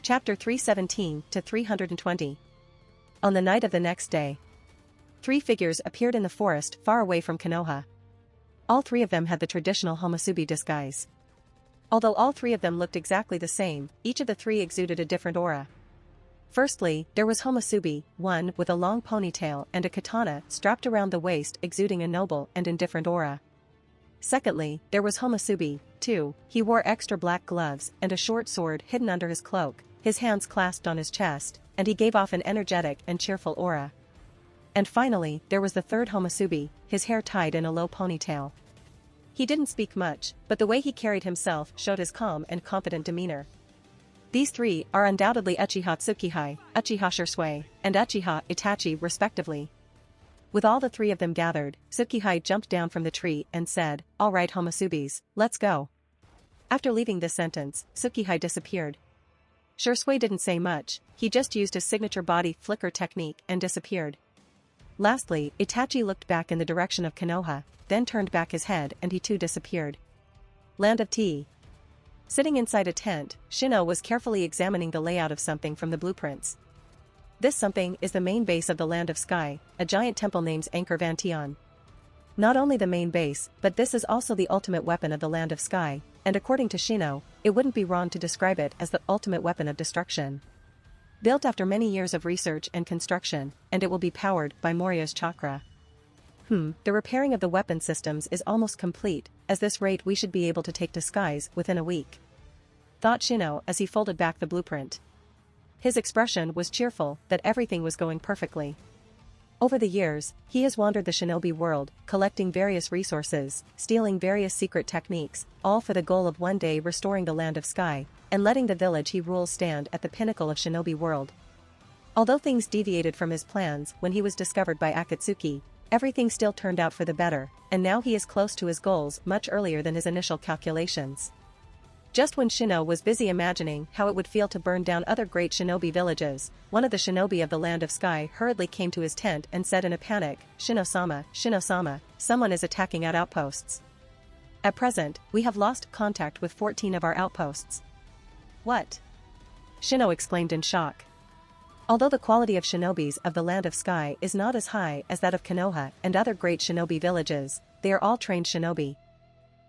Chapter 317 to 320. On the night of the next day, 3 figures appeared in the forest far away from Konoha. All 3 of them had the traditional Homosubi disguise. Although all 3 of them looked exactly the same, each of the 3 exuded a different aura. Firstly, there was Homosubi, 1 with a long ponytail and a katana strapped around the waist exuding a noble and indifferent aura. Secondly, there was Homosubi, 2, he wore extra black gloves and a short sword hidden under his cloak, his hands clasped on his chest, and he gave off an energetic and cheerful aura. And finally, there was the third Homosubi, his hair tied in a low ponytail. He didn't speak much, but the way he carried himself showed his calm and confident demeanor. These 3 are undoubtedly Uchiha Tsukihei, Uchiha Shursui, and Uchiha Itachi respectively. With all the 3 of them gathered, Tsukihei jumped down from the tree and said, "All right Homosubis, let's go." After leaving this sentence, Tsukihei disappeared. Shursui didn't say much, he just used his signature body flicker technique and disappeared. Lastly, Itachi looked back in the direction of Konoha, then turned back his head and he too disappeared. Land of Tea. Sitting inside a tent, Shino was carefully examining the layout of something from the blueprints. This something is the main base of the Land of Sky, a giant temple named Angkor Vantion. Not only the main base, but this is also the ultimate weapon of the Land of Sky, and according to Shino, it wouldn't be wrong to describe it as the ultimate weapon of destruction. Built after many years of research and construction, and it will be powered by Moriya's chakra. The repairing of the weapon systems is almost complete, at this rate we should be able to take to skies within a week. Thought Shino as he folded back the blueprint. His expression was cheerful that everything was going perfectly. Over the years, he has wandered the shinobi world, collecting various resources, stealing various secret techniques, all for the goal of one day restoring the Land of Sky, and letting the village he rules stand at the pinnacle of shinobi world. Although things deviated from his plans when he was discovered by Akatsuki, everything still turned out for the better, and now he is close to his goals much earlier than his initial calculations. Just when Shino was busy imagining how it would feel to burn down other great shinobi villages, one of the shinobi of the Land of Sky hurriedly came to his tent and said in a panic, "Shino-sama, Shino-sama, someone is attacking our outposts. At present, we have lost contact with 14 of our outposts." "What?" Shino exclaimed in shock. Although the quality of shinobis of the Land of Sky is not as high as that of Konoha and other great shinobi villages, they are all trained shinobi.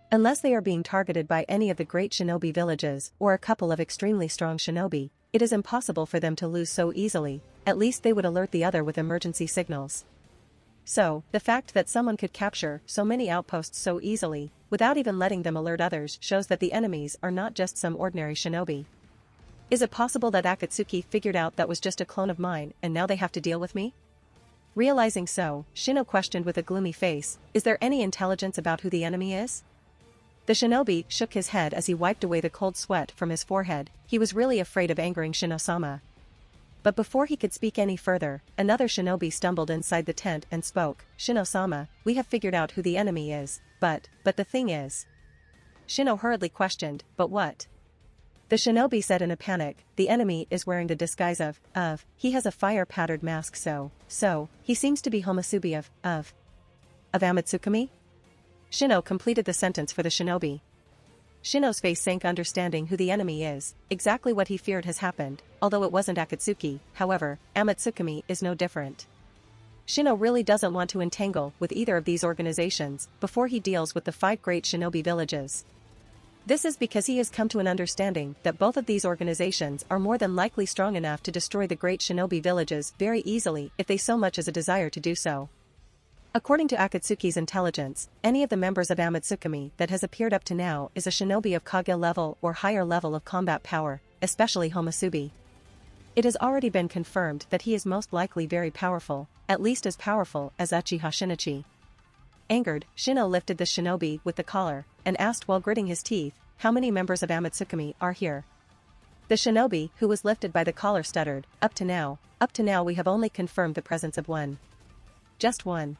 Unless they are being targeted by any of the great shinobi villages or a couple of extremely strong shinobi, it is impossible for them to lose so easily, at least they would alert the other with emergency signals. So, the fact that someone could capture so many outposts so easily, without even letting them alert others shows that the enemies are not just some ordinary shinobi. Is it possible that Akatsuki figured out that was just a clone of mine and now they have to deal with me? Realizing so, Shino questioned with a gloomy face, "Is there any intelligence about who the enemy is?" The shinobi shook his head as he wiped away the cold sweat from his forehead, he was really afraid of angering Shino-sama. But before he could speak any further, another shinobi stumbled inside the tent and spoke, "Shino-sama, we have figured out who the enemy is, but the thing is..." Shino hurriedly questioned, "But what?" The shinobi said in a panic, "The enemy is wearing the disguise of, he has a fire-patterned mask so, he seems to be Homosubi of Amatsukami?" Shino completed the sentence for the shinobi. Shino's face sank understanding who the enemy is, exactly what he feared has happened, although it wasn't Akatsuki, however, Amatsukami is no different. Shino really doesn't want to entangle with either of these organizations before he deals with the 5 great shinobi villages. This is because he has come to an understanding that both of these organizations are more than likely strong enough to destroy the great shinobi villages very easily if they so much as a desire to do so. According to Akatsuki's intelligence, any of the members of Amatsukami that has appeared up to now is a shinobi of Kage level or higher level of combat power, especially Homosubi. It has already been confirmed that he is most likely very powerful, at least as powerful as Uchiha Shinichi. Angered, Shino lifted the shinobi with the collar, and asked while gritting his teeth, "How many members of Amatsukami are here?" The shinobi who was lifted by the collar stuttered, Up to now we have only confirmed the presence of one." "Just one.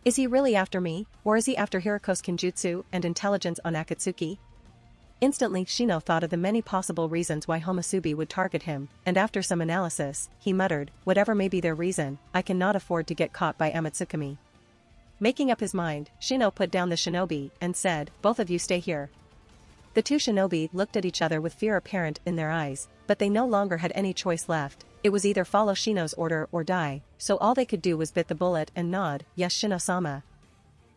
Is he really after me, or is he after Hiriko's Kenjutsu and intelligence on Akatsuki?" Instantly Shino thought of the many possible reasons why Homosubi would target him, and after some analysis, he muttered, "Whatever may be their reason, I cannot afford to get caught by Amatsukami." Making up his mind, Shino put down the shinobi and said, "Both of you stay here." The 2 shinobi looked at each other with fear apparent in their eyes, but but they no longer had any choice left. It was either follow Shino's order or die, so all they could do was bite the bullet and nod, yes Shino-sama.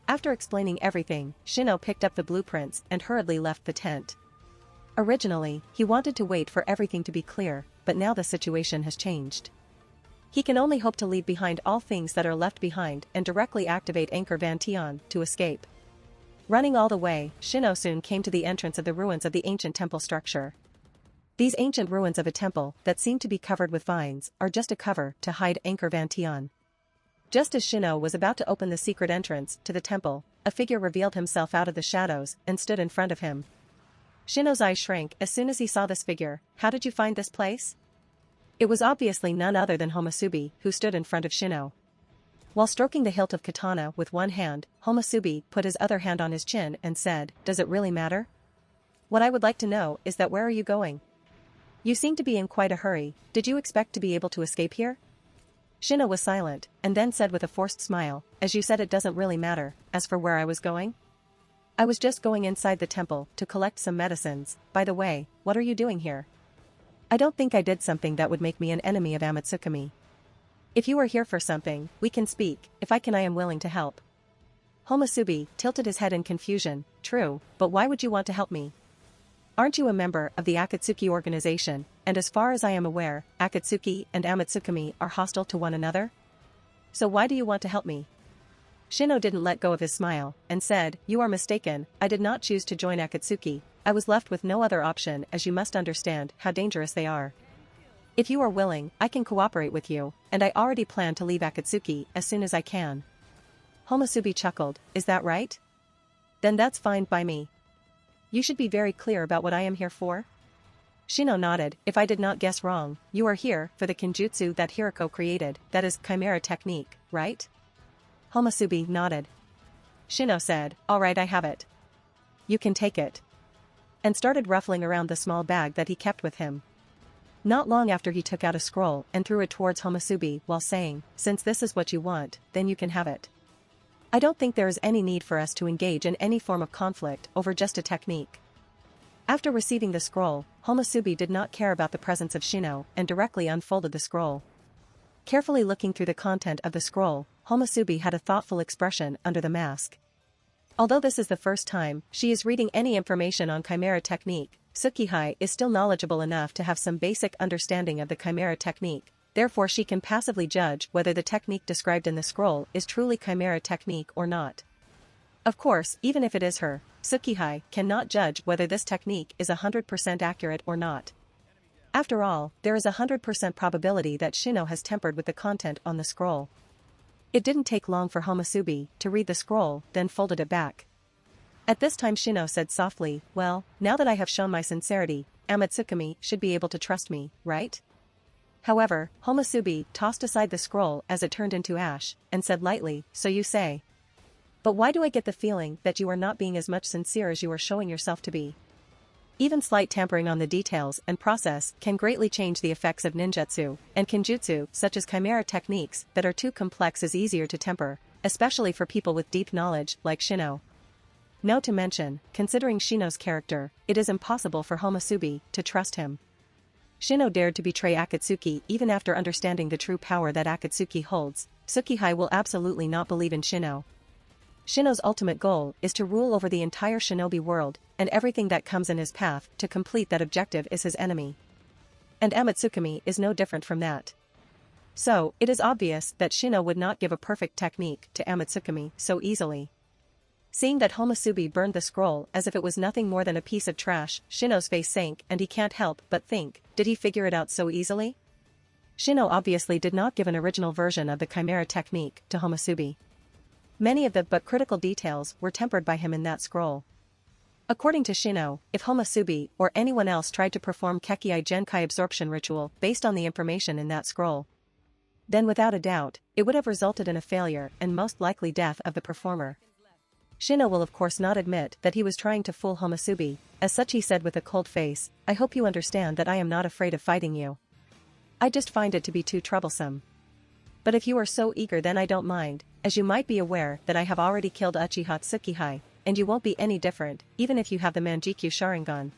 After explaining everything, Shino picked up the blueprints and hurriedly left the tent. Originally, he wanted to wait for everything to be clear, but now the situation has changed. He can only hope to leave behind all things that are left behind and directly activate Anchor Van Tion to escape. Running all the way, Shino soon came to the entrance of the ruins of the ancient temple structure. These ancient ruins of a temple that seem to be covered with vines are just a cover to hide Anchor Van Tion. Just as Shino was about to open the secret entrance to the temple, a figure revealed himself out of the shadows and stood in front of him. Shino's eyes shrank as soon as he saw this figure. How did you find this place? It was obviously none other than Homosubi who stood in front of Shino. While stroking the hilt of katana with one hand, Homosubi put his other hand on his chin and said, "Does it really matter? What I would like to know is that where are you going? You seem to be in quite a hurry. Did you expect to be able to escape here?" Shino was silent, and then said with a forced smile, "As you said, it doesn't really matter. As for where I was going? I was just going inside the temple to collect some medicines. By the way, what are you doing here? I don't think I did something that would make me an enemy of Amatsukami. If you are here for something, we can speak. If I can, I am willing to help." Homosubi tilted his head in confusion. "True, but why would you want to help me? Aren't you a member of the Akatsuki organization, and as far as I am aware, Akatsuki and Amatsukami are hostile to one another? So why do you want to help me?" Shino didn't let go of his smile, and said, "You are mistaken, I did not choose to join Akatsuki. I was left with no other option, as you must understand how dangerous they are. If you are willing, I can cooperate with you, and I already plan to leave Akatsuki as soon as I can." Homosubi chuckled. "Is that right? Then that's fine by me. You should be very clear about what I am here for?" Shino nodded. "If I did not guess wrong, you are here for the kenjutsu that Hirako created, that is Chimera technique, right?" Homosubi nodded. Shino said, "All right, I have it. You can take it," and started ruffling around the small bag that he kept with him. Not long after, he took out a scroll and threw it towards Homosubi while saying, "Since this is what you want, then you can have it. I don't think there is any need for us to engage in any form of conflict over just a technique." After receiving the scroll, Homosubi did not care about the presence of Shino and directly unfolded the scroll. Carefully looking through the content of the scroll, Homosubi had a thoughtful expression under the mask. Although this is the first time she is reading any information on Chimera technique, Tsukihei is still knowledgeable enough to have some basic understanding of the Chimera technique, therefore she can passively judge whether the technique described in the scroll is truly Chimera technique or not. Of course, even if it is her, Tsukihei cannot judge whether this technique is 100% accurate or not. After all, there is a 100% probability that Shino has tampered with the content on the scroll. It didn't take long for Homosubi to read the scroll, then folded it back. At this time Shino said softly, "Well, now that I have shown my sincerity, Amatsukami should be able to trust me, right?" However, Homosubi tossed aside the scroll as it turned into ash, and said lightly, "So you say. But why do I get the feeling that you are not being as much sincere as you are showing yourself to be? Even slight tampering on the details and process can greatly change the effects of ninjutsu, and kenjutsu such as Chimera techniques that are too complex is easier to temper, especially for people with deep knowledge like Shino. No to mention, considering Shino's character, it is impossible for Homosubi to trust him. Shino dared to betray Akatsuki even after understanding the true power that Akatsuki holds. Tsukihei will absolutely not believe in Shino. Shino's ultimate goal is to rule over the entire shinobi world, and everything that comes in his path to complete that objective is his enemy. And Amatsukami is no different from that. So, it is obvious that Shino would not give a perfect technique to Amatsukami so easily. Seeing that Homosubi burned the scroll as if it was nothing more than a piece of trash, Shino's face sank and he can't help but think, did he figure it out so easily? Shino obviously did not give an original version of the Chimera technique to Homosubi. Many of the but critical details were tempered by him in that scroll. According to Shino, if Homosubi or anyone else tried to perform Kekkei Genkai absorption ritual based on the information in that scroll, then without a doubt, it would have resulted in a failure and most likely death of the performer. Shino will of course not admit that he was trying to fool Homosubi, as such he said with a cold face, "I hope you understand that I am not afraid of fighting you. I just find it to be too troublesome. But if you are so eager then I don't mind, as you might be aware that I have already killed Uchiha Tsukihei, and you won't be any different, even if you have the Manjikyu Sharingan."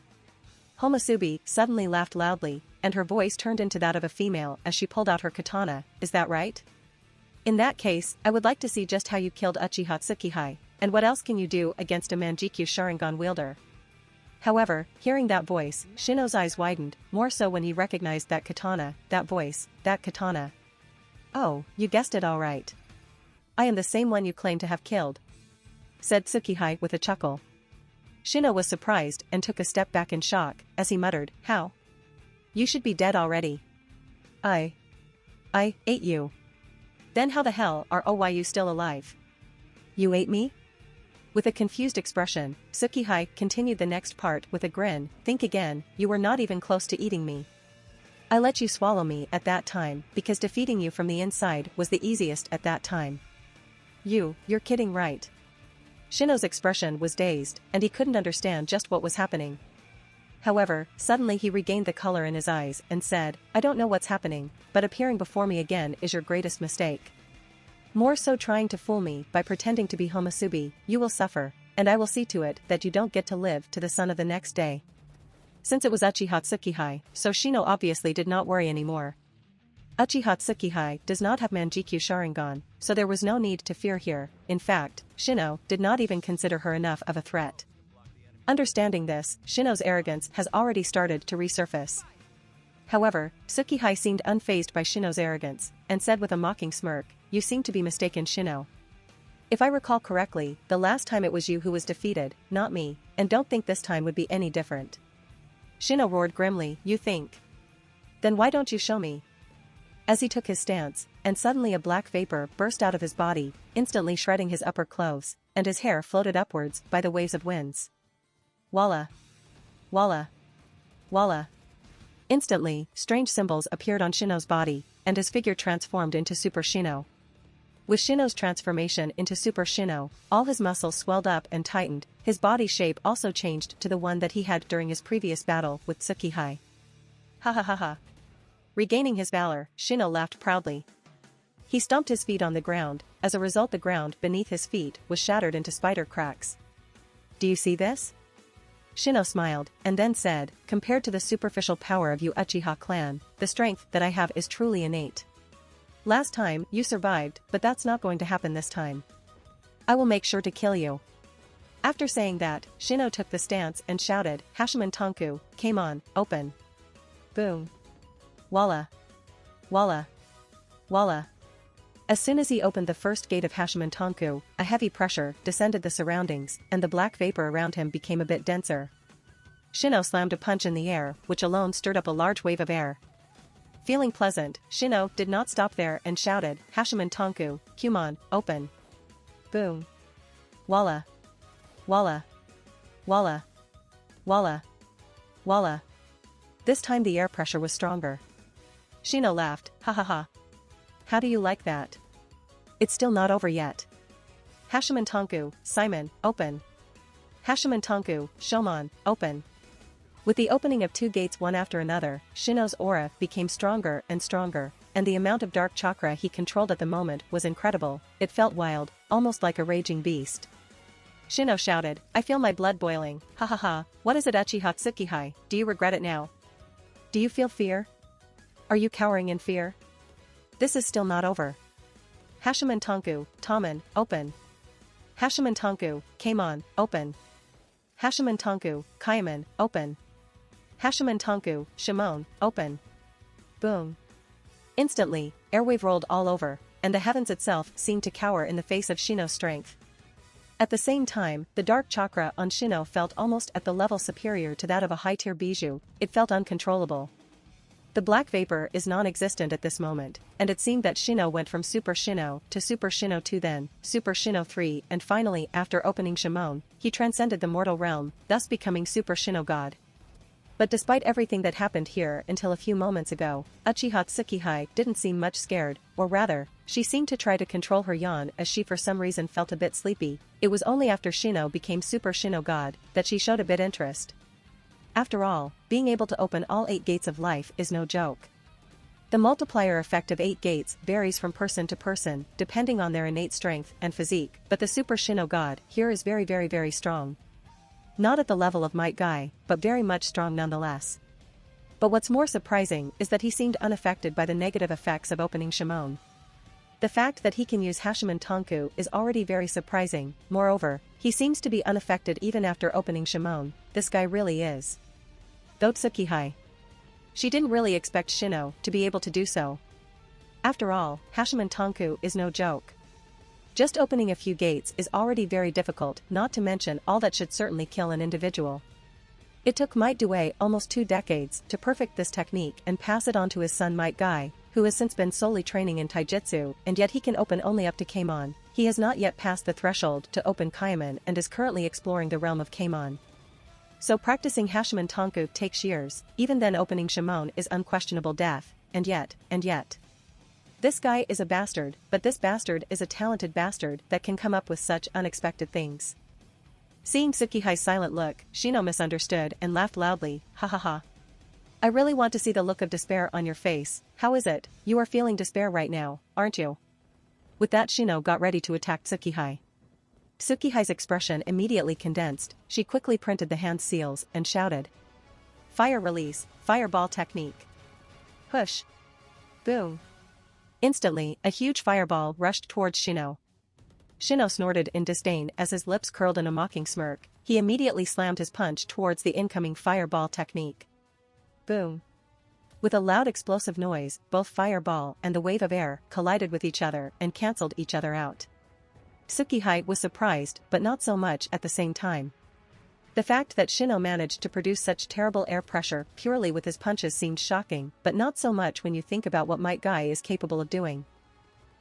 Homosubi suddenly laughed loudly, and her voice turned into that of a female as she pulled out her katana. Is that right? In that case, I would like to see just how you killed Uchiha Tsukihai, and what else can you do against a Manjikyu Sharingan wielder? However, hearing that voice, Shino's eyes widened, more so when he recognized that katana, that voice, that katana. Oh, you guessed it all right. I am the same one you claim to have killed, said Tsukihai with a chuckle. Shino was surprised and took a step back in shock, as he muttered, how? You should be dead already. I ate you. Then how the hell are you still alive? You ate me? With a confused expression, Tsukihai continued the next part with a grin. Think again, you were not even close to eating me. I let you swallow me at that time because defeating you from the inside was the easiest at that time. You're kidding, right? Shino's expression was dazed, and he couldn't understand just what was happening. However, suddenly he regained the color in his eyes and said, I don't know what's happening, but appearing before me again is your greatest mistake. More so trying to fool me by pretending to be Homosubi, you will suffer, and I will see to it that you don't get to live to the sun of the next day. Since it was Uchiha Tsukihai, so Shino obviously did not worry anymore. Uchiha Tsukihai does not have Manjikyu Sharingan, so there was no need to fear here. In fact, Shino did not even consider her enough of a threat. Understanding this, Shino's arrogance has already started to resurface. However, Tsukihai seemed unfazed by Shino's arrogance, and said with a mocking smirk, you seem to be mistaken, Shino. If I recall correctly, the last time it was you who was defeated, not me, and don't think this time would be any different. Shino roared grimly, you think? Then why don't you show me? As he took his stance, and suddenly a black vapor burst out of his body, instantly shredding his upper clothes, and his hair floated upwards by the waves of winds. Walla! Walla! Walla! Instantly, strange symbols appeared on Shino's body, and his figure transformed into Super Shino. With Shino's transformation into Super Shino, all his muscles swelled up and tightened, his body shape also changed to the one that he had during his previous battle with Tsukihai. Ha ha ha ha. Regaining his valor, Shino laughed proudly. He stomped his feet on the ground, as a result the ground beneath his feet was shattered into spider cracks. Do you see this? Shino smiled, and then said, compared to the superficial power of you Uchiha clan, the strength that I have is truly innate. Last time, you survived, but that's not going to happen this time. I will make sure to kill you. After saying that, Shino took the stance and shouted, Hashiman Tonku, came on, open. Boom. Walla. Walla. Walla. As soon as he opened the first gate of Hashiman Tonku, a heavy pressure descended the surroundings, and the black vapor around him became a bit denser. Shino slammed a punch in the air, which alone stirred up a large wave of air. Feeling pleasant, Shino did not stop there and shouted, Hashiman Tonku, Kumon, open. Boom. Walla. Walla. Walla. Walla. Walla. This time the air pressure was stronger. Shino laughed, ha ha ha. How do you like that? It's still not over yet. Hashiman Tonku, Simon, open. Hashiman Tonku, Shomon, open. With the opening of two gates one after another, Shino's aura became stronger and stronger, and the amount of dark chakra he controlled at the moment was incredible. It felt wild, almost like a raging beast. Shino shouted, I feel my blood boiling, ha ha ha, what is it Uchiha Tsukihai, do you regret it now? Do you feel fear? Are you cowering in fear? This is still not over. Hashiman Tonku, Tomon, open. Hashiman Tonku, Kamon, open. Hashiman Tonku, Kaiman, open. Hashiman Tonku, Shimon, open. Boom. Instantly, airwave rolled all over, and the heavens itself seemed to cower in the face of Shino's strength. At the same time, the dark chakra on Shino felt almost at the level superior to that of a high-tier bijou. It felt uncontrollable. The black vapor is non-existent at this moment, and it seemed that Shino went from Super Shino to Super Shino 2 then, Super Shino 3 and finally after opening Shimon, he transcended the mortal realm, thus becoming Super Shino God. But despite everything that happened here until a few moments ago, Uchiha Tsukihai didn't seem much scared, or rather, she seemed to try to control her yawn as she for some reason felt a bit sleepy. It was only after Shino became Super Shino God that she showed a bit interest. After all, being able to open all 8 gates of life is no joke. The multiplier effect of 8 gates varies from person to person, depending on their innate strength and physique, but the Super Shino God here is very strong. Not at the level of Might Guy, but very much strong nonetheless. But what's more surprising is that he seemed unaffected by the negative effects of opening Shimon. The fact that he can use Hashiman Tonku is already very surprising. Moreover, he seems to be unaffected even after opening Shimon. This guy really is. Though Tsukihai. She didn't really expect Shino to be able to do so. After all, Hashiman Tonku is no joke. Just opening a few gates is already very difficult, not to mention all that should certainly kill an individual. It took Might Due almost 2 decades to perfect this technique and pass it on to his son Might Guy, who has since been solely training in taijutsu, and yet he can open only up to Keimon. He has not yet passed the threshold to open Kaiman and is currently exploring the realm of Keimon. So practicing Hashiman Tonku takes years, even then opening Shimon is unquestionable death, and yet. This guy is a bastard, but this bastard is a talented bastard that can come up with such unexpected things. Seeing Tsukihai's silent look, Shino misunderstood and laughed loudly, ha ha ha. I really want to see the look of despair on your face. How is it? You are feeling despair right now, aren't you? With that, Shino got ready to attack Tsukihai. Tsukihai's expression immediately condensed. She quickly printed the hand seals and shouted. Fire release, fireball technique. Hush. Boom. Instantly, a huge fireball rushed towards Shino. Shino snorted in disdain as his lips curled in a mocking smirk. He immediately slammed his punch towards the incoming fireball technique. Boom. With a loud explosive noise, both fireball and the wave of air collided with each other and cancelled each other out. Tsukihai was surprised, but not so much at the same time. The fact that Shino managed to produce such terrible air pressure purely with his punches seemed shocking, but not so much when you think about what Might Guy is capable of doing.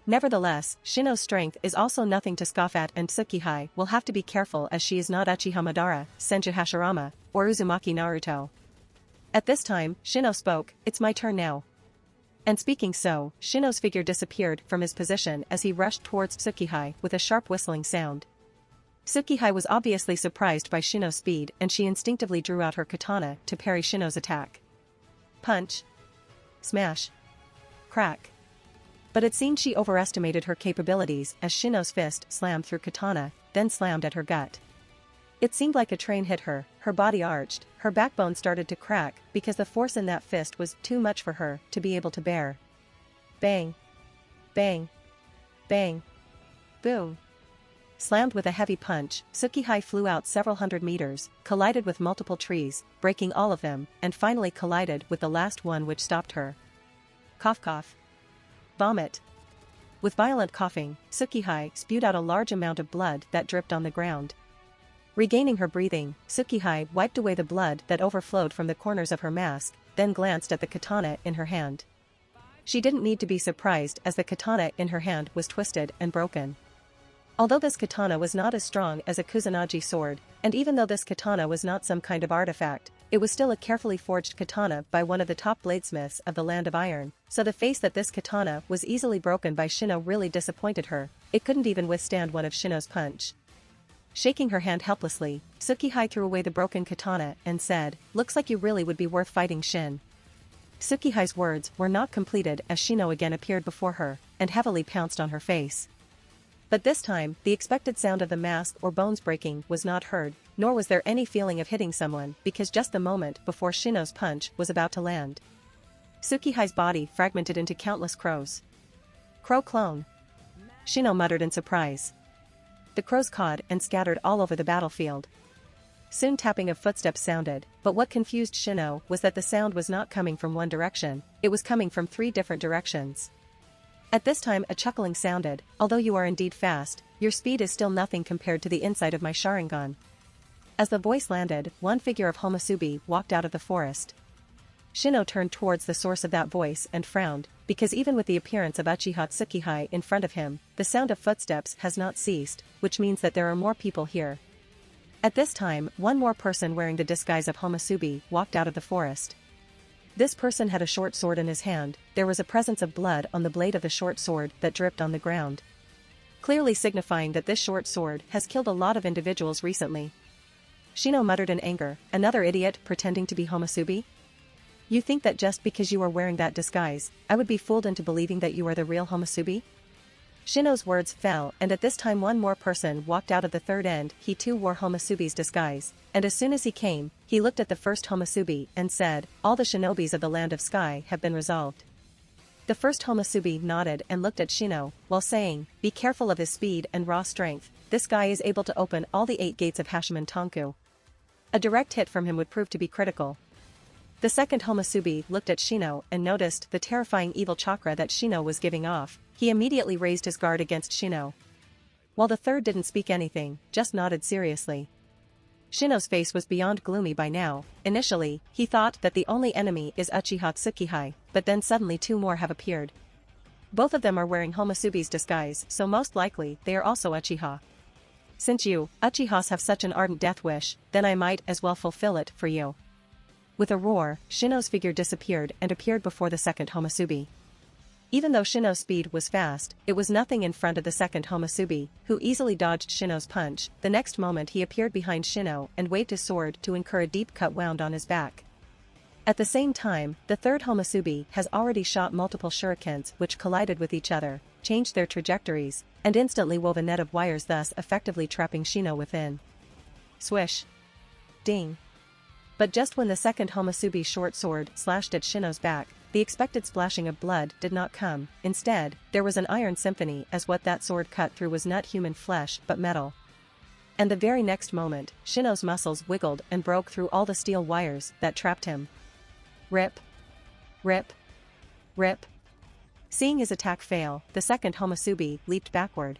Nevertheless, Shino's strength is also nothing to scoff at, and Tsukihai will have to be careful as she is not Uchiha Madara, Senju Hashirama, or Uzumaki Naruto. At this time, Shino spoke, "It's my turn now." And speaking so, Shino's figure disappeared from his position as he rushed towards Tsukihai with a sharp whistling sound. Tsukihai was obviously surprised by Shino's speed, and she instinctively drew out her katana to parry Shino's attack. Punch. Smash. Crack. But it seemed she overestimated her capabilities as Shino's fist slammed through katana, then slammed at her gut. It seemed like a train hit her, her body arched, her backbone started to crack because the force in that fist was too much for her to be able to bear. Bang. Bang. Bang. Boom. Slammed with a heavy punch, Tsukihai flew out several hundred meters, collided with multiple trees, breaking all of them, and finally collided with the last one which stopped her. Cough cough. Vomit. With violent coughing, Tsukihai spewed out a large amount of blood that dripped on the ground. Regaining her breathing, Tsukihai wiped away the blood that overflowed from the corners of her mask, then glanced at the katana in her hand. She didn't need to be surprised as the katana in her hand was twisted and broken. Although this katana was not as strong as a Kusanagi sword, and even though this katana was not some kind of artifact, it was still a carefully forged katana by one of the top bladesmiths of the Land of Iron, so the face that this katana was easily broken by Shino really disappointed her. It couldn't even withstand one of Shino's punch. Shaking her hand helplessly, Tsukihai threw away the broken katana and said, "Looks like you really would be worth fighting, Shin." Tsukihai's words were not completed as Shino again appeared before her, and heavily pounced on her face. But this time, the expected sound of the mask or bones breaking was not heard, nor was there any feeling of hitting someone because just the moment before Shino's punch was about to land, Tsukihai's body fragmented into countless crows. Crow clone. Shino muttered in surprise. The crows cawed and scattered all over the battlefield. Soon tapping of footsteps sounded, but what confused Shino was that the sound was not coming from one direction, it was coming from 3 different directions. At this time a chuckling sounded, "Although you are indeed fast, your speed is still nothing compared to the insight of my Sharingan." As the voice landed, one figure of Homasubi walked out of the forest. Shino turned towards the source of that voice and frowned, because even with the appearance of Uchiha Tsukihai in front of him, the sound of footsteps has not ceased, which means that there are more people here. At this time, one more person wearing the disguise of Homasubi walked out of the forest. This person had a short sword in his hand. There was a presence of blood on the blade of the short sword that dripped on the ground, clearly signifying that this short sword has killed a lot of individuals recently. Shino muttered in anger, "Another idiot pretending to be Homasubi? You think that just because you are wearing that disguise, I would be fooled into believing that you are the real Homasubi?" Shino's words fell, and at this time one more person walked out of the third end. He too wore Homasubi's disguise, and as soon as he came, he looked at the first Homasubi and said, "All the shinobis of the Land of Sky have been resolved." The first Homasubi nodded and looked at Shino, while saying, "Be careful of his speed and raw strength. This guy is able to open all the 8 gates of Hashiman Tonku. A direct hit from him would prove to be critical." The second Homasubi looked at Shino and noticed the terrifying evil chakra that Shino was giving off. He immediately raised his guard against Shino. While the third didn't speak anything, just nodded seriously. Shino's face was beyond gloomy by now. Initially, he thought that the only enemy is Uchiha Tsukihai, but then suddenly 2 more have appeared. Both of them are wearing Homasubi's disguise, so most likely they are also Uchiha. "Since you, Uchihas, have such an ardent death wish, then I might as well fulfill it for you." With a roar, Shino's figure disappeared and appeared before the second Homasubi. Even though Shino's speed was fast, it was nothing in front of the second Homasubi, who easily dodged Shino's punch. The next moment he appeared behind Shino and waved his sword to incur a deep cut wound on his back. At the same time, the third Homasubi has already shot multiple shurikens which collided with each other, changed their trajectories, and instantly wove a net of wires, thus effectively trapping Shino within. Swish. Ding. But just when the second Homasubi's short sword slashed at Shino's back, the expected splashing of blood did not come. Instead, there was an iron symphony, as what that sword cut through was not human flesh but metal. And the very next moment, Shino's muscles wiggled and broke through all the steel wires that trapped him. Rip. Rip. Rip. Seeing his attack fail, the second Homasubi leaped backward.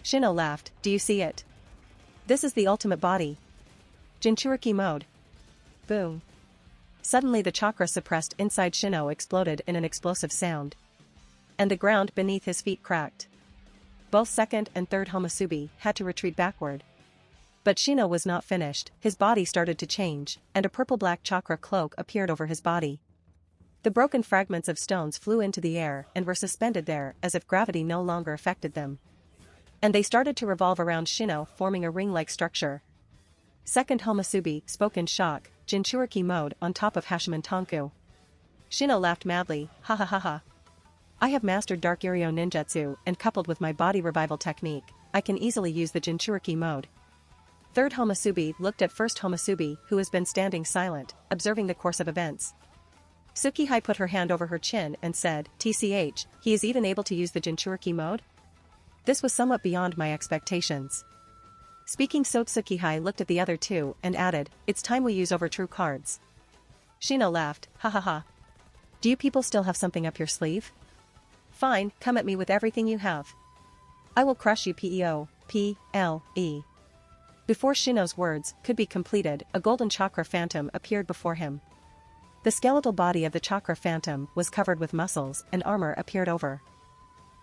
Shino laughed. "Do you see it? This is the ultimate body. Jinchuriki mode." Boom. Suddenly the chakra suppressed inside Shino exploded in an explosive sound. And the ground beneath his feet cracked. Both second and third Homasubi had to retreat backward. But Shino was not finished. His body started to change, and a purple-black chakra cloak appeared over his body. The broken fragments of stones flew into the air and were suspended there as if gravity no longer affected them. And they started to revolve around Shino, forming a ring-like structure. Second Homasubi spoke in shock, "Jinchuriki mode on top of Hashiman Tonku." Shino laughed madly, "Ha ha ha ha. I have mastered Dark Iryo Ninjutsu, and coupled with my body revival technique, I can easily use the Jinchuriki mode." Third Homasubi looked at first Homasubi, who has been standing silent, observing the course of events. Tsukihai put her hand over her chin and said, "TCH, he is even able to use the Jinchuriki mode? This was somewhat beyond my expectations." Speaking so, Tsukihai looked at the other two and added, "It's time we use over true cards." Shino laughed, "Ha ha ha. Do you people still have something up your sleeve? Fine, come at me with everything you have. I will crush you PEO, Before Shino's words could be completed, a golden chakra phantom appeared before him. The skeletal body of the chakra phantom was covered with muscles and armor appeared over.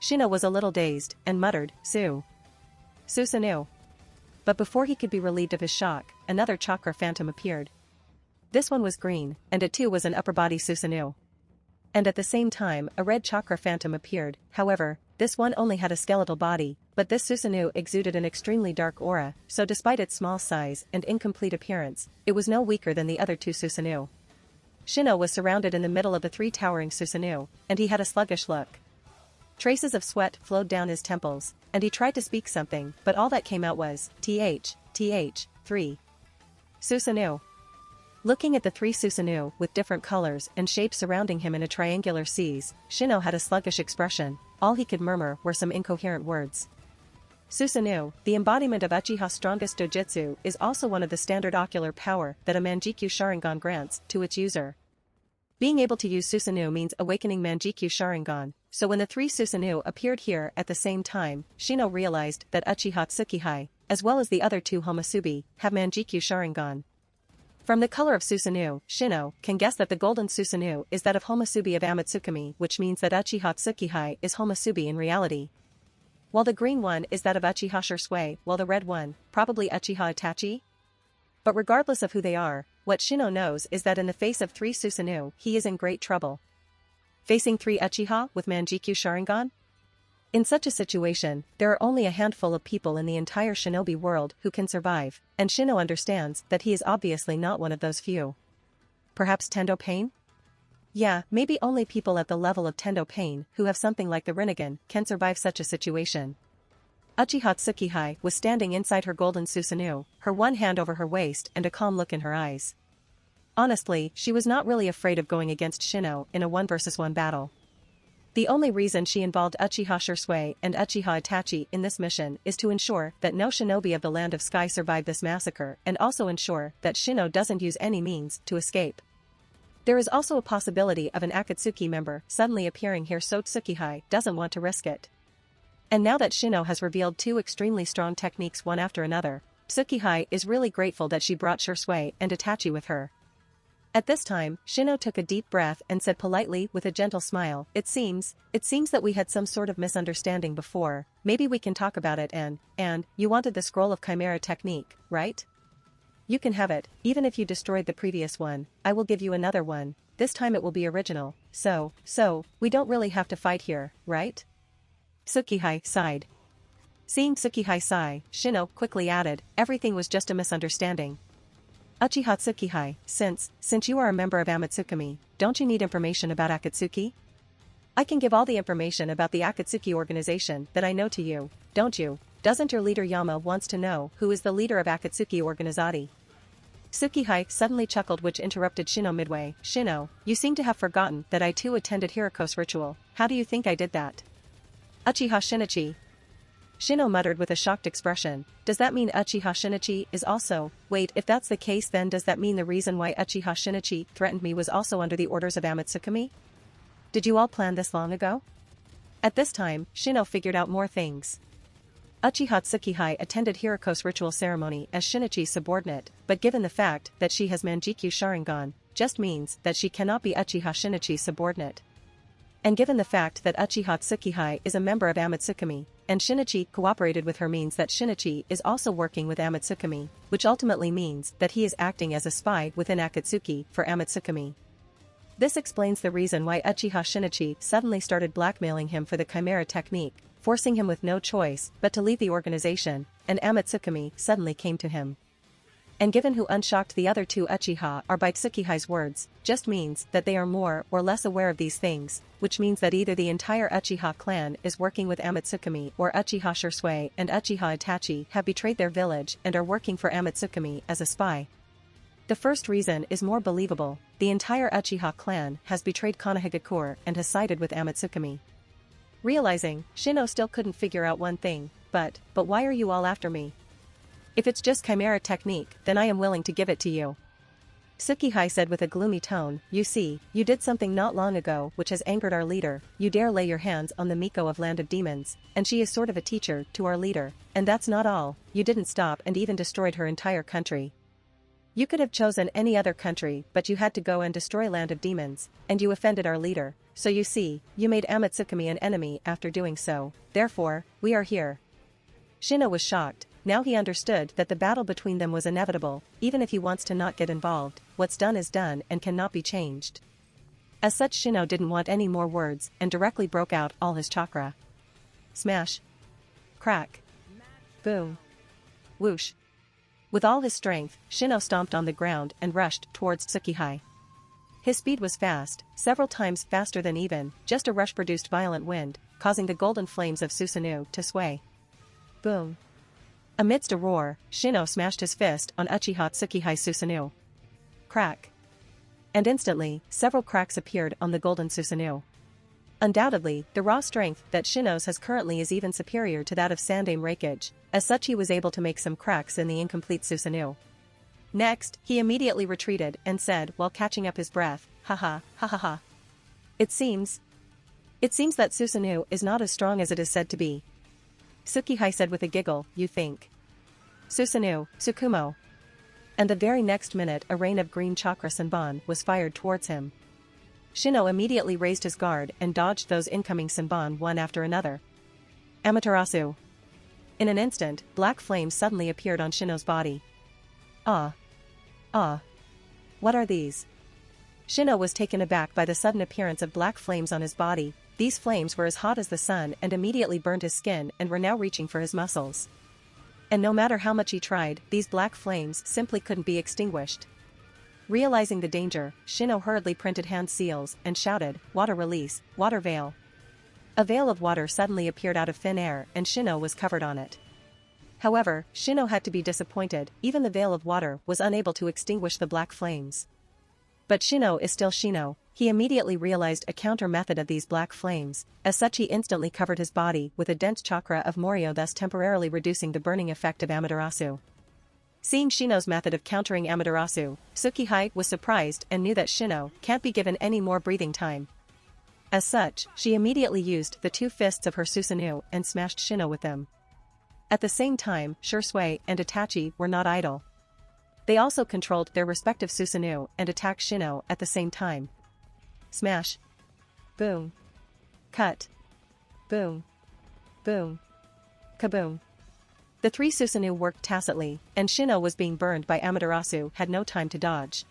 Shino was a little dazed and muttered, Susanoo. But before he could be relieved of his shock, another chakra phantom appeared. This one was green, and it too was an upper body Susanoo. And at the same time, a red chakra phantom appeared. However, this one only had a skeletal body, but this Susanoo exuded an extremely dark aura, so despite its small size and incomplete appearance, it was no weaker than the other two Susanoo. Shino was surrounded in the middle of the three towering Susanoo, and he had a sluggish look. Traces of sweat flowed down his temples, and he tried to speak something, but all that came out was, th, 3. Susanoo. Looking at the three Susanoo with different colors and shapes surrounding him in a triangular seas, Shino had a sluggish expression. All he could murmur were some incoherent words. Susanoo, the embodiment of Uchiha's strongest dojutsu, is also one of the standard ocular power that a Manjikyu Sharingan grants to its user. Being able to use Susanoo means awakening Manjikyu Sharingan, so when the three Susanoo appeared here at the same time, Shino realized that Uchiha Tsukihai, as well as the other two Homasubi, have Manjikyu Sharingan. From the color of Susanoo, Shino can guess that the golden Susanoo is that of Homasubi of Amatsukami, which means that Uchiha Tsukihai is Homasubi in reality. While the green one is that of Uchiha Shursui, while the red one, probably Uchiha Itachi? But regardless of who they are, what Shino knows is that in the face of three Susanoo, he is in great trouble. Facing three Uchiha with Manjikyu Sharingan? In such a situation, there are only a handful of people in the entire shinobi world who can survive, and Shino understands that he is obviously not one of those few. Perhaps Tendo Pain? Yeah, maybe only people at the level of Tendo Pain who have something like the Rinnegan can survive such a situation. Uchiha Tsukihai was standing inside her golden Susanoo, her one hand over her waist and a calm look in her eyes. Honestly, she was not really afraid of going against Shino in a 1 versus 1 battle. The only reason she involved Uchiha Shisui and Uchiha Itachi in this mission is to ensure that no shinobi of the Land of Sky survive this massacre and also ensure that Shino doesn't use any means to escape. There is also a possibility of an Akatsuki member suddenly appearing here, so Tsukihai doesn't want to risk it. And now that Shino has revealed 2 extremely strong techniques one after another, Tsukihai is really grateful that she brought Shisui and Itachi with her. At this time, Shino took a deep breath and said politely with a gentle smile, It seems that we had some sort of misunderstanding before, maybe we can talk about it and, you wanted the Scroll of Chimera technique, right? You can have it, even if you destroyed the previous one, I will give you another one, this time it will be original, so, we don't really have to fight here, right? Tsukihai sighed. Seeing Tsukihai sigh, Shino quickly added, everything was just a misunderstanding. Uchiha Tsukihai, since you are a member of Amatsukami, don't you need information about Akatsuki? I can give all the information about the Akatsuki organization that I know to you, don't you? Doesn't your leader Yama wants to know who is the leader of Akatsuki Organizati? Tsukihai suddenly chuckled, which interrupted Shino midway. Shino, you seem to have forgotten that I too attended Hiriko's ritual, how do you think I did that? Uchiha Shinichi. Shino muttered with a shocked expression, does that mean Uchiha Shinichi is also, wait, if that's the case then does that mean the reason why Uchiha Shinichi threatened me was also under the orders of Amatsukami? Did you all plan this long ago? At this time, Shino figured out more things. Uchiha Tsukihai attended Hiriko's ritual ceremony as Shinichi's subordinate, but given the fact that she has Manjikyu Sharingan, just means that she cannot be Uchiha Shinichi's subordinate. And given the fact that Uchiha Tsukihai is a member of Amatsukami, and Shinichi cooperated with her means that Shinichi is also working with Amatsukami, which ultimately means that he is acting as a spy within Akatsuki for Amatsukami. This explains the reason why Uchiha Shinichi suddenly started blackmailing him for the Chimera technique, forcing him with no choice but to leave the organization, and Amatsukami suddenly came to him. And given who unshocked the other 2 Uchiha are by Tsukihai's words, just means that they are more or less aware of these things, which means that either the entire Uchiha clan is working with Amatsukami or Uchiha Shisui and Uchiha Itachi have betrayed their village and are working for Amatsukami as a spy. The first reason is more believable, the entire Uchiha clan has betrayed Konohagakure and has sided with Amatsukami. Realizing, Shino still couldn't figure out one thing, but why are you all after me? If it's just Chimera technique, then I am willing to give it to you. Tsukihai said with a gloomy tone, you see, you did something not long ago which has angered our leader, you dare lay your hands on the Miko of Land of Demons, and she is sort of a teacher to our leader, and that's not all, you didn't stop and even destroyed her entire country. You could have chosen any other country but you had to go and destroy Land of Demons, and you offended our leader, so you see, you made Amatsukami an enemy after doing so, therefore, we are here. Shino was shocked. Now he understood that the battle between them was inevitable, even if he wants to not get involved, what's done is done and cannot be changed. As such, Shino didn't want any more words and directly broke out all his chakra. Smash. Crack. Boom. Whoosh. With all his strength, Shino stomped on the ground and rushed towards Tsukihai. His speed was fast, several times faster than even, just a rush produced violent wind, causing the golden flames of Susanoo to sway. Boom. Amidst a roar, Shino smashed his fist on Uchiha Tsukihai's Susanoo. Crack. And instantly, several cracks appeared on the golden Susanoo. Undoubtedly, the raw strength that Shino's has currently is even superior to that of Sandaime Reikage, as such he was able to make some cracks in the incomplete Susanoo. Next, he immediately retreated and said while catching up his breath, ha ha. It seems that Susanoo is not as strong as it is said to be. Tsukihai said with a giggle, you think. Susanoo, Tsukumo. And the very next minute a rain of green chakra senbon was fired towards him. Shino immediately raised his guard and dodged those incoming senbon one after another. Amaterasu. In an instant, black flames suddenly appeared on Shino's body. Ah. What are these? Shino was taken aback by the sudden appearance of black flames on his body. These flames were as hot as the sun and immediately burned his skin and were now reaching for his muscles. And no matter how much he tried, these black flames simply couldn't be extinguished. Realizing the danger, Shino hurriedly printed hand seals and shouted, "Water release, water veil." A veil of water suddenly appeared out of thin air and Shino was covered on it. However, Shino had to be disappointed, even the veil of water was unable to extinguish the black flames. But Shino is still Shino, he immediately realized a counter method of these black flames, as such he instantly covered his body with a dense chakra of Morio, thus temporarily reducing the burning effect of Amaterasu. Seeing Shino's method of countering Amaterasu, Tsukihei was surprised and knew that Shino can't be given any more breathing time. As such, she immediately used the 2 fists of her Susanoo and smashed Shino with them. At the same time, Shursui and Itachi were not idle. They also controlled their respective Susanoo and attacked Shino at the same time. Smash. Boom. Cut. Boom. Boom. Kaboom. The 3 Susanoo worked tacitly, and Shino was being burned by Amaterasu had no time to dodge.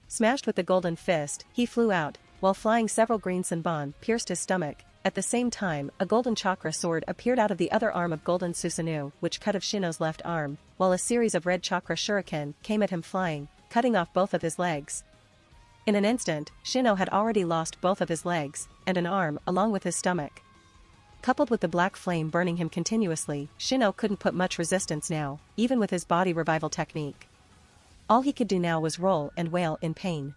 Smashed with the golden fist, he flew out, while flying several green Senbon pierced his stomach. At the same time, a golden chakra sword appeared out of the other arm of golden Susanoo, which cut off Shino's left arm, while a series of red chakra shuriken came at him flying, cutting off both of his legs. In an instant, Shino had already lost both of his legs, and an arm along with his stomach. Coupled with the black flame burning him continuously, Shino couldn't put much resistance now, even with his body revival technique. All he could do now was roll and wail in pain.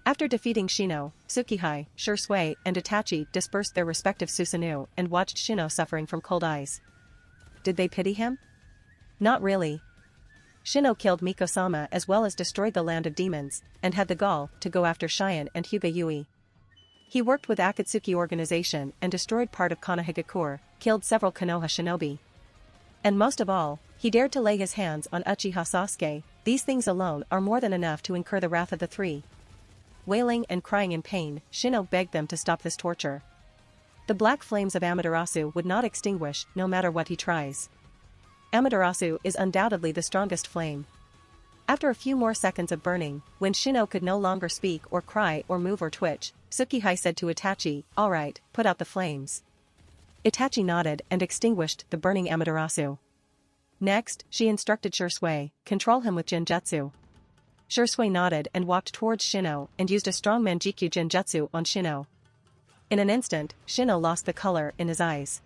After defeating Shino, Tsukihei, Shursui and Itachi dispersed their respective Susanoo and watched Shino suffering from cold eyes. Did they pity him? Not really. Shino killed Miko-sama as well as destroyed the land of demons, and had the gall to go after Cheyenne and Hyuga Yui. He worked with Akatsuki organization and destroyed part of Konohagakure, killed several Konoha shinobi. And most of all, he dared to lay his hands on Uchiha Sasuke. These things alone are more than enough to incur the wrath of the 3. Wailing and crying in pain, Shino begged them to stop this torture. The black flames of Amaterasu would not extinguish no matter what he tries. Amaterasu is undoubtedly the strongest flame. After a few more seconds of burning, when Shino could no longer speak or cry or move or twitch, Tsukihei said to Itachi, "All right, put out the flames." Itachi nodded and extinguished the burning Amaterasu. Next, she instructed Shursui, "Control him with Genjutsu." Shursui nodded and walked towards Shino and used a strong Manjikyu Genjutsu on Shino. In an instant, Shino lost the color in his eyes.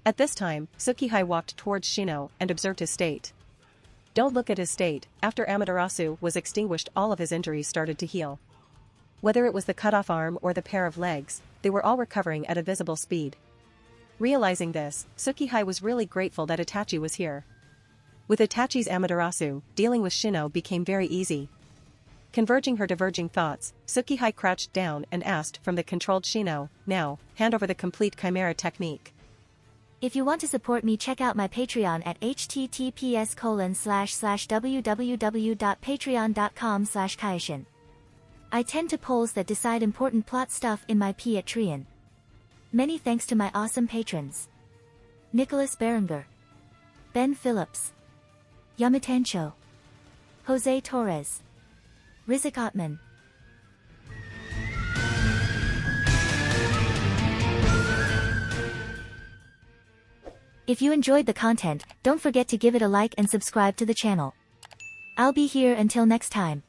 At this time, Tsukihei walked towards Shino and observed his state. Don't look at his state, after Amaterasu was extinguished all of his injuries started to heal. Whether it was the cut-off arm or the pair of legs, they were all recovering at a visible speed. Realizing this, Tsukihei was really grateful that Itachi was here. With Itachi's Amaterasu, dealing with Shino became very easy. Converging her diverging thoughts, Tsukihei crouched down and asked from the controlled Shino, "Now, hand over the complete Chimera technique." If you want to support me, check out my Patreon at https://www.patreon.com/Kaioshin. I tend to polls that decide important plot stuff in my Patreon. Many thanks to my awesome patrons: Nicholas Berenger, Ben Phillips, Yamatancho, Jose Torres, Rizik Ottman. If you enjoyed the content, don't forget to give it a like and subscribe to the channel. I'll be here until next time.